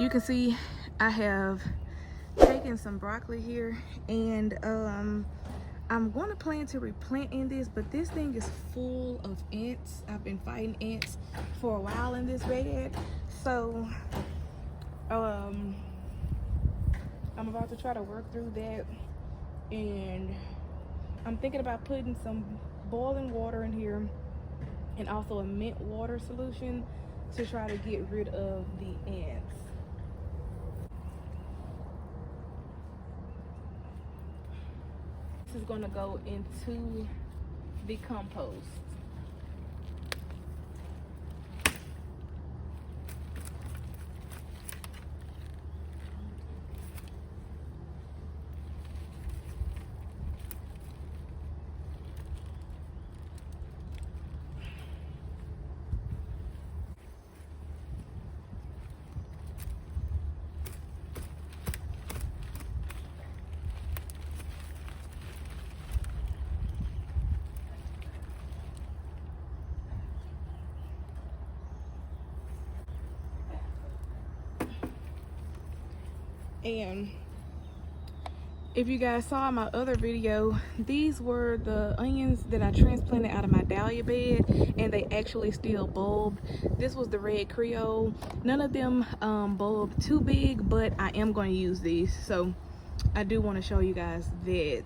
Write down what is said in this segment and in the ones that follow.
You can see I have taken some broccoli here, and I'm going to plan to replant in this, but this thing is full of ants. I've been fighting ants for a while in this bed, so I'm about to try to work through that, and I'm thinking about putting some boiling water in here and also a mint water solution to try to get rid of the ants. This is going to go into the compost. And if you guys saw my other video, these were the onions that I transplanted out of my dahlia bed, and they actually still bulbed. This was the red Creole. None of them bulbed too big, but I am going to use these, so I do want to show you guys that.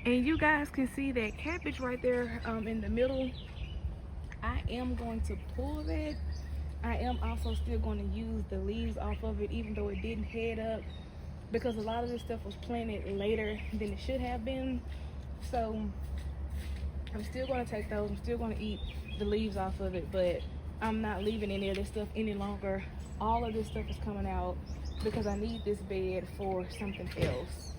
And you guys can see that cabbage right there in the middle. I am going to pull that. I am also still going to use the leaves off of it, even though it didn't head up, because a lot of this stuff was planted later than it should have been. So I'm still going to take those. I'm still going to eat the leaves off of it, but I'm not leaving any of this stuff any longer. All of this stuff is coming out because I need this bed for something else.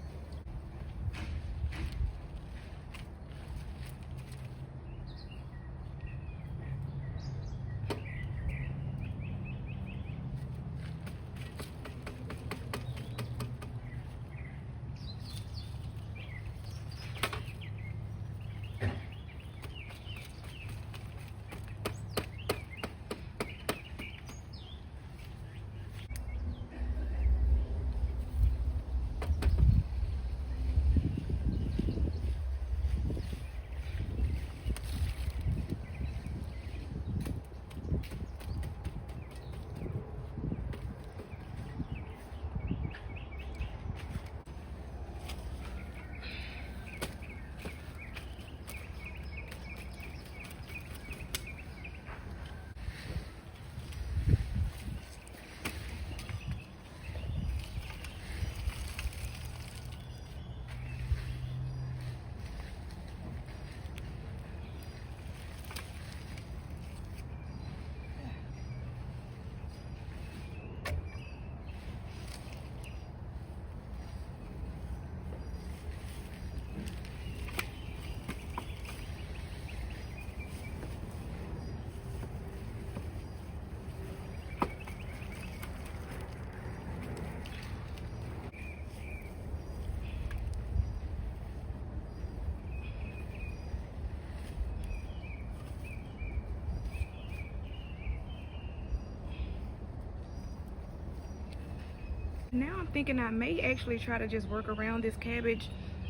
Now I'm thinking I may actually try to just work around this cabbage,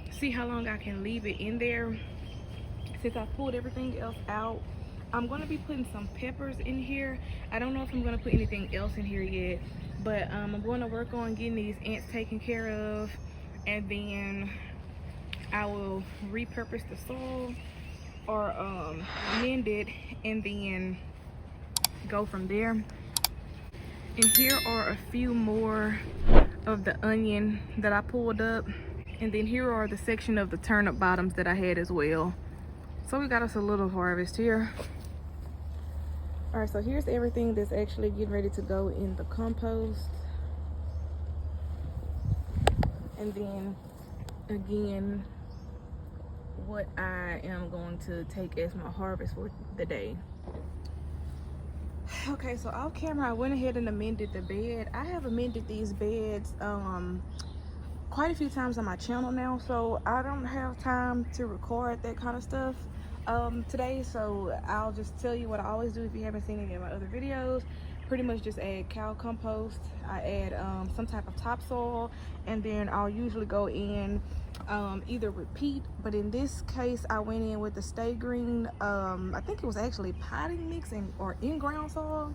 see how long I can leave it in there. Since I pulled everything else out, I'm going to be putting some peppers in here. I don't know if I'm going to put anything else in here yet, but I'm going to work on getting these ants taken care of, and then I will repurpose the soil or mend it, and then go from there. And here are a few more of the onion that I pulled up, and then here are the section of the turnip bottoms that I had as well. So we got us a little harvest here. All right, so here's everything that's actually getting ready to go in the compost. And then again, what I am going to take as my harvest for the day. Okay, so off camera I went ahead and amended the bed. I have amended these beds quite a few times on my channel now, so I don't have time to record that kind of stuff today. So I'll just tell you what I always do if you haven't seen any of my other videos. Pretty much just add cow compost. I add some type of topsoil, and then I'll usually go in either repeat, but in this case I went in with the Stay Green. I think it was actually potting mix or in-ground soil.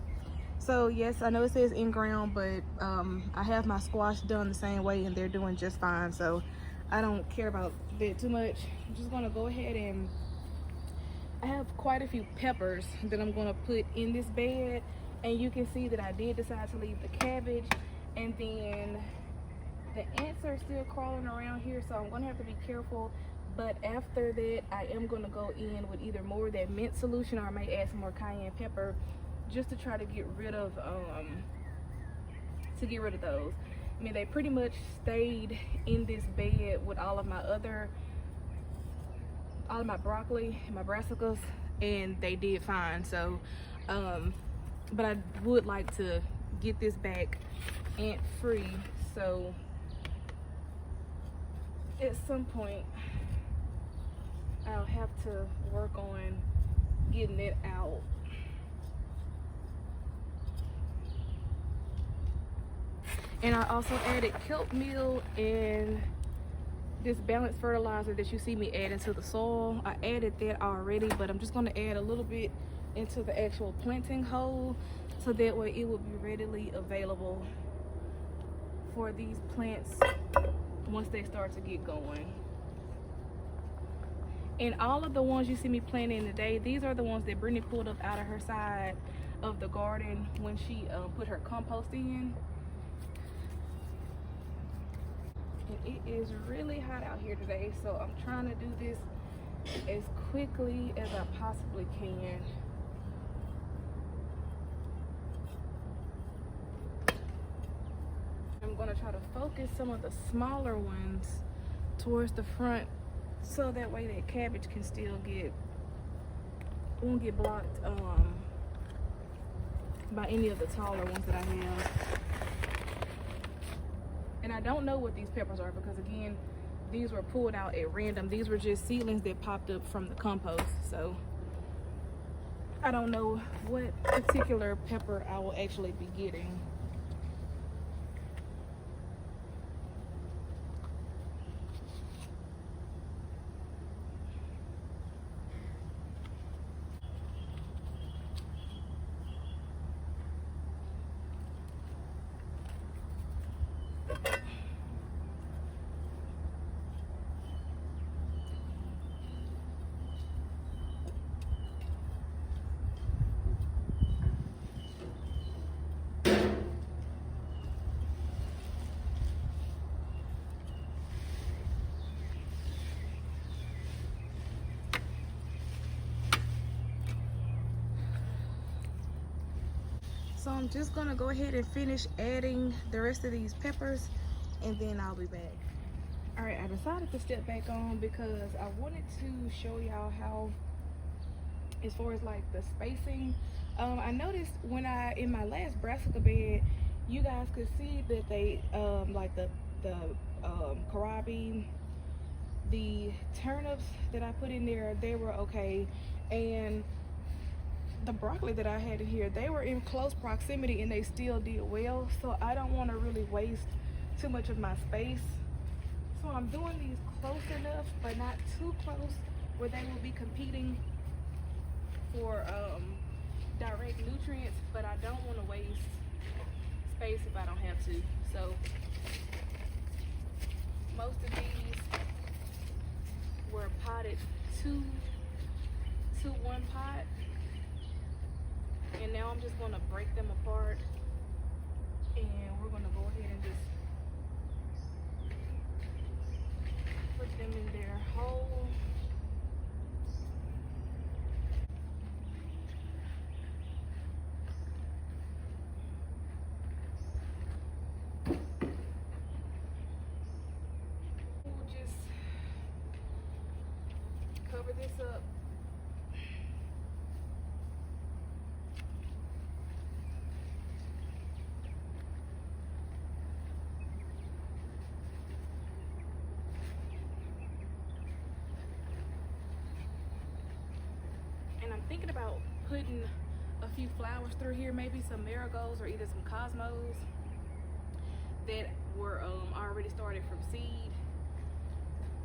So yes, I know it says in ground, but I have my squash done the same way and they're doing just fine, so I don't care about that too much. I'm just gonna go ahead and I have quite a few peppers that I'm gonna put in this bed, and you can see that I did decide to leave the cabbage, and then the ants are still crawling around here, so I'm gonna have to be careful. But after that I am gonna go in with either more of that mint solution, or I may add some more cayenne pepper just to try to get rid of those. I mean, they pretty much stayed in this bed with all of my broccoli and my brassicas, and they did fine. So but I would like to get this back ant free, so at some point I'll have to work on getting it out. And I also added kelp meal and this balanced fertilizer that you see me adding to the soil. I added that already, but I'm just going to add a little bit into the actual planting hole, so that way it will be readily available for these plants once they start to get going. And all of the ones you see me planting today, these are the ones that Brittany pulled up out of her side of the garden when she put her compost in. And it is really hot out here today, so I'm trying to do this as quickly as I possibly can. I'm going to try to focus some of the smaller ones towards the front, so that way that cabbage can still won't get blocked by any of the taller ones that I have. And I don't know what these peppers are, because again, these were pulled out at random. These were just seedlings that popped up from the compost. So I don't know what particular pepper I will actually be getting. So I'm just gonna go ahead and finish adding the rest of these peppers, and then I'll be back. All right, I decided to step back on because I wanted to show y'all how, as far as like the spacing, I noticed when in my last brassica bed, you guys could see that they like the kohlrabi, the turnips that I put in there, they were okay, and the broccoli that I had in here, they were in close proximity and they still did well. So I don't want to really waste too much of my space, so I'm doing these close enough but not too close where they will be competing for direct nutrients, but I don't want to waste space if I don't have to. So most of these were potted two to one pot, and now I'm just going to break them apart, and we're going to go ahead and just put them in their hole. We'll just cover this up. and I'm thinking about putting a few flowers through here, maybe some marigolds or either some cosmos that were already started from seed,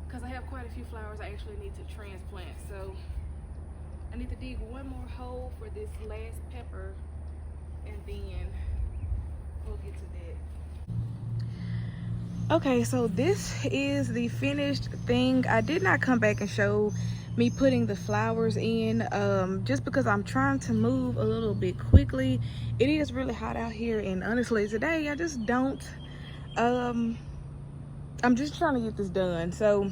because I have quite a few flowers I actually need to transplant. So I need to dig one more hole for this last pepper, and then we'll get to that. Okay, so this is the finished thing. I did not come back and show me putting the flowers in, just because I'm trying to move a little bit quickly. It is really hot out here, and honestly today I just don't, I'm just trying to get this done. So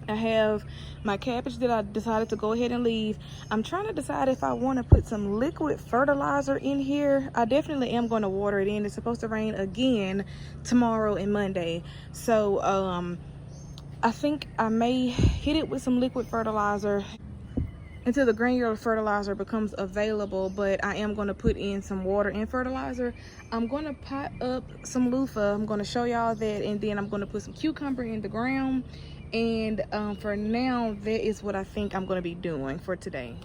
I have my cabbage that I decided to go ahead and leave. I'm trying to decide if I want to put some liquid fertilizer in here. I definitely am going to water it in. It's supposed to rain again tomorrow and Monday. So I think I may hit it with some liquid fertilizer until the granular fertilizer becomes available, but I am going to put in some water and fertilizer. I'm going to pot up some loofah. I'm going to show y'all that, and then I'm going to put some cucumber in the ground. And for now, that is what I think I'm going to be doing for today.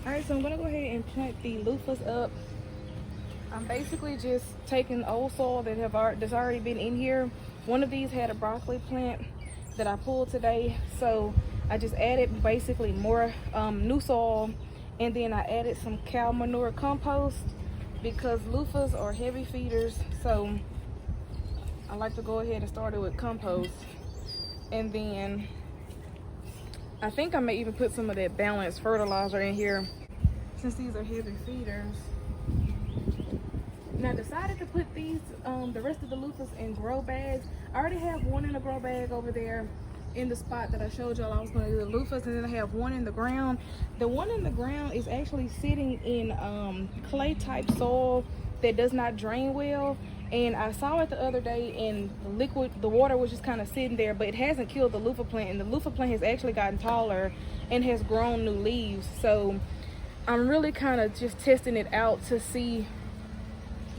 All right, so I'm going to go ahead and plant the loofahs up. I'm basically just taking old soil that's already been in here. One of these had a broccoli plant that I pulled today, so I just added basically more new soil, and then I added some cow manure compost because loofahs are heavy feeders, so I like to go ahead and start it with compost. And then I think I may even put some of that balanced fertilizer in here since these are heavy feeders. Now I decided to put these, the rest of the loofahs in grow bags. I already have one in a grow bag over there in the spot that I showed y'all I was going to do the loofahs, and then I have one in the ground. The one in the ground is actually sitting in clay type soil that does not drain well. And I saw it the other day, and the water was just kind of sitting there, but it hasn't killed the loofah plant, and the loofah plant has actually gotten taller and has grown new leaves. So I'm really kind of just testing it out to see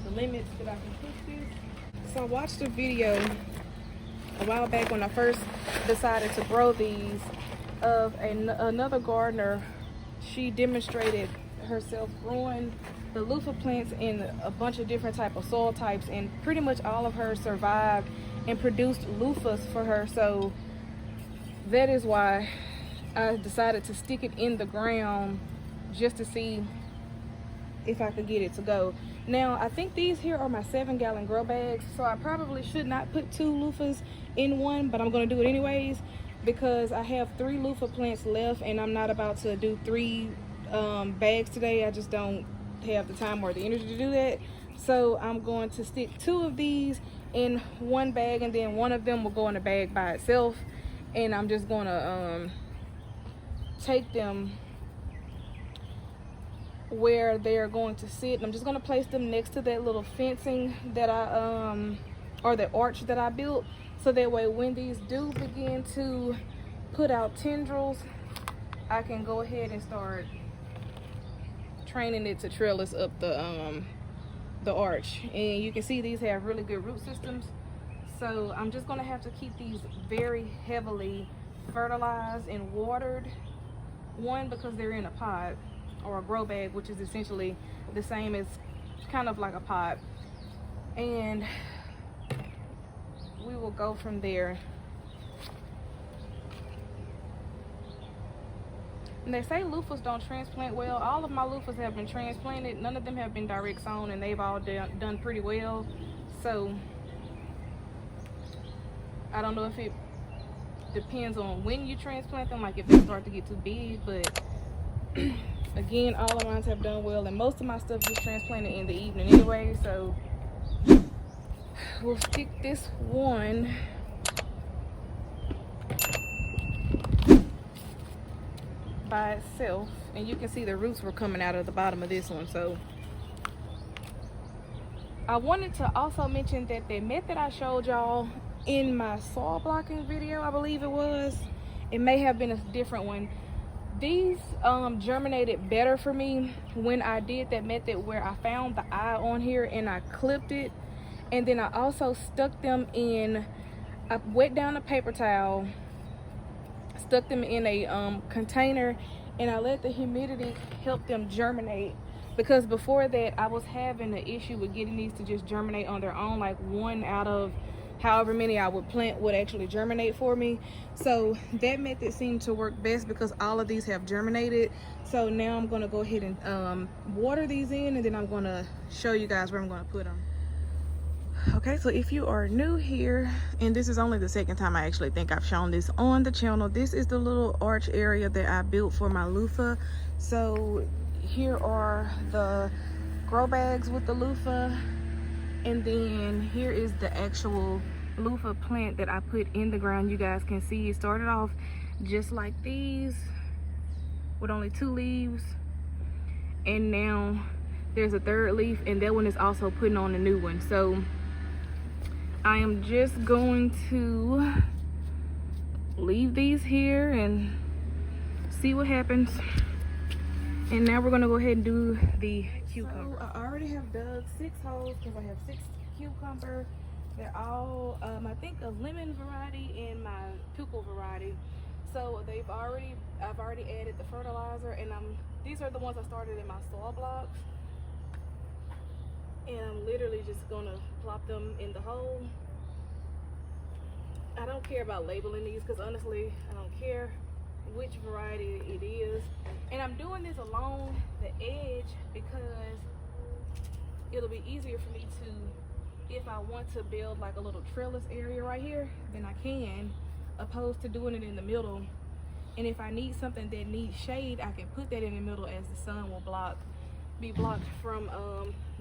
the limits that I can push this. So I watched a video a while back when I first decided to grow these of another gardener. She demonstrated herself growing the loofah plants in a bunch of different type of soil types, and pretty much all of her survived and produced loofahs for her. So that is why I decided to stick it in the ground just to see if I could get it to go. Now I think these here are my 7-gallon grow bags, so I probably should not put 2 loofahs in one, but I'm going to do it anyways because I have 3 loofah plants left, and I'm not about to do 3 bags today. I just don't have the time or the energy to do that. So I'm going to stick 2 of these in one bag, and then one of them will go in a bag by itself, and I'm just going to take them where they're going to sit, and I'm just going to place them next to that little fencing that I or the arch that I built, so that way when these do begin to put out tendrils, I can go ahead and start training it to trellis up the arch. And you can see these have really good root systems, so I'm just going to have to keep these very heavily fertilized and watered. One, because they're in a pot or a grow bag, which is essentially the same as kind of like a pot, and we will go from there. And they say loofahs don't transplant well. All of my loofahs have been transplanted. None of them have been direct sown, and they've all done pretty well. So I don't know if it depends on when you transplant them, like if they start to get too big, but again, all of mine have done well, and most of my stuff gets transplanted in the evening anyway. So we'll stick this one by itself, and you can see the roots were coming out of the bottom of this one. So I wanted to also mention that the method I showed y'all in my soil blocking video, I believe it was, it may have been a different one, these germinated better for me when I did that method where I found the eye on here and I clipped it, and then I also stuck them in, I wet down a paper towel, stuck them in a container, and I let the humidity help them germinate, because before that I was having an issue with getting these to just germinate on their own. Like one out of however many I would plant would actually germinate for me. So that method seemed to work best because all of these have germinated. So now I'm going to go ahead and water these in, and then I'm going to show you guys where I'm going to put them. Okay, so if you are new here, and this is only the second time I actually think I've shown this on the channel, this is the little arch area that I built for my loofah. So here are the grow bags with the loofah, and then here is the actual loofah plant that I put in the ground. You guys can see it started off just like these with only 2 leaves, and now there's a 3rd leaf, and that one is also putting on a new one. So I am just going to leave these here and see what happens. And now we're gonna go ahead and do the cucumber. So I already have dug 6 holes because I have 6 cucumber. They're all, I think, a lemon variety and my pickle variety. So I've already added the fertilizer, and these are the ones I started in my soil blocks. And I'm literally just gonna plop them in the hole. I don't care about labeling these because honestly, I don't care which variety it is. And I'm doing this along the edge because it'll be easier for me to, if I want to build like a little trellis area right here, then I can, opposed to doing it in the middle. And if I need something that needs shade, I can put that in the middle, as the sun will be blocked from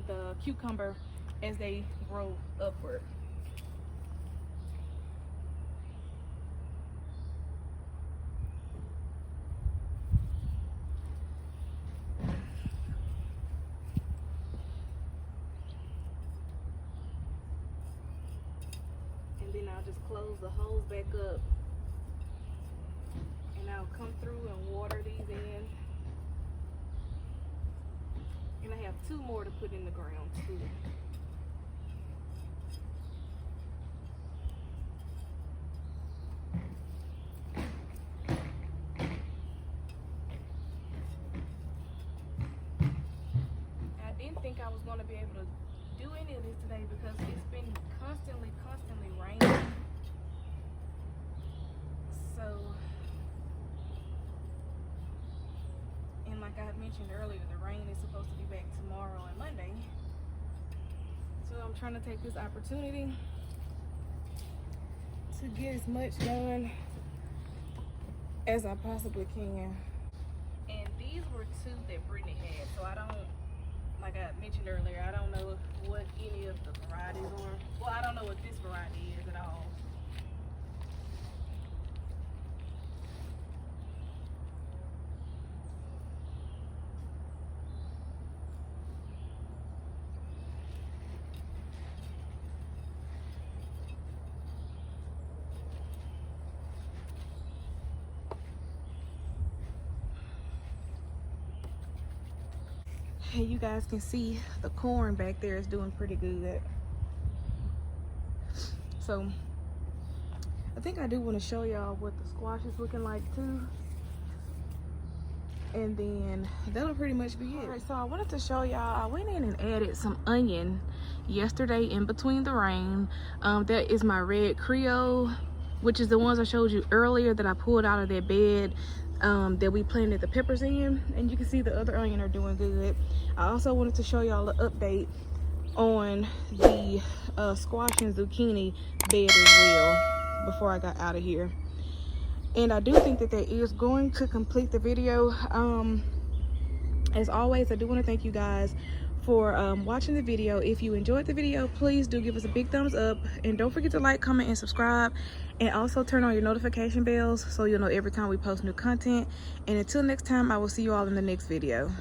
the cucumber as they grow upward. And then I'll just close the hose back up, and I'll come through and water these in. And I have 2 more to put in the ground too. I didn't think I was going to be able to do any of this today because it's been constantly raining. So, and like I had mentioned earlier, the rain is supposed to be back tomorrow and Monday. So I'm trying to take this opportunity to get as much done as I possibly can. And these were 2 that Brittany had, so I don't, like I mentioned earlier, I don't know what any of the varieties are. Well, I don't know what this variety is at all. And you guys can see the corn back there is doing pretty good. So I think I do want to show y'all what the squash is looking like too, and then that'll pretty much be it. All right, so I wanted to show y'all, I went in and added some onion yesterday in between the rain. That is my red Creole, which is the ones I showed you earlier that I pulled out of that bed that we planted the peppers in, and you can see the other onion are doing good. I also wanted to show y'all an update on the squash and zucchini bed as well before I got out of here. And I do think that is going to complete the video. As always, I do want to thank you guys for watching the video. If you enjoyed the video, please do give us a big thumbs up, and don't forget to like, comment, and subscribe, and also turn on your notification bells so you'll know every time we post new content. And until next time, I will see you all in the next video.